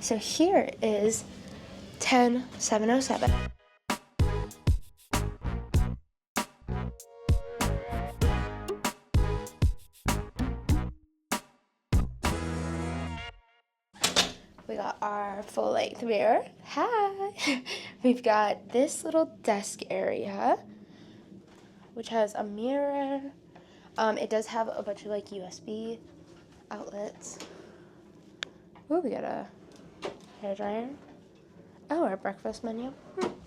so here is 10707. We got our full-length mirror. Hi! We've got this little desk area, which has a mirror. It does have a bunch of like USB outlets. Ooh, we got a hairdryer. Oh, our breakfast menu.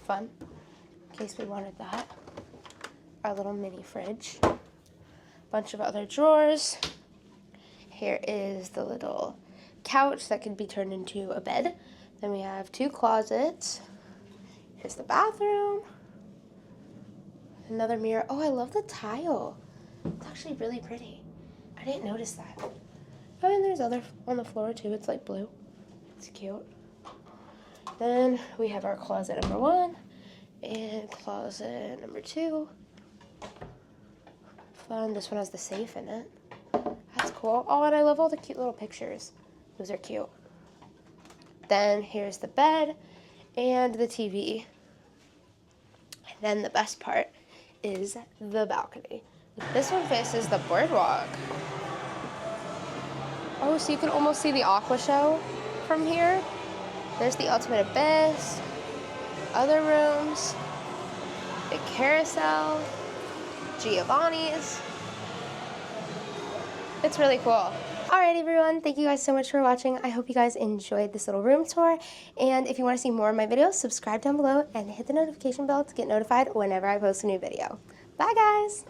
Fun. In case we wanted that. Our little mini fridge. Bunch of other drawers. Here is the little couch that can be turned into a bed. Then we have 2 closets. Here's the bathroom. Another mirror. Oh, I love the tile. It's actually really pretty. I didn't notice that. Oh, and there's other on the floor too. It's like blue. It's cute. Then we have our closet number 1 and closet number 2. Fun. This one has the safe in it. That's cool. Oh, and I love all the cute little pictures. Those are cute. Then here's the bed and the TV. And then the best part is the balcony. This one faces the boardwalk. Oh, so you can almost see the aqua show from here. There's the ultimate abyss, other rooms, the carousel, Giovanni's. It's really cool. Alright everyone, thank you guys so much for watching. I hope you guys enjoyed this little room tour. And if you want to see more of my videos, subscribe down below and hit the notification bell to get notified whenever I post a new video. Bye guys!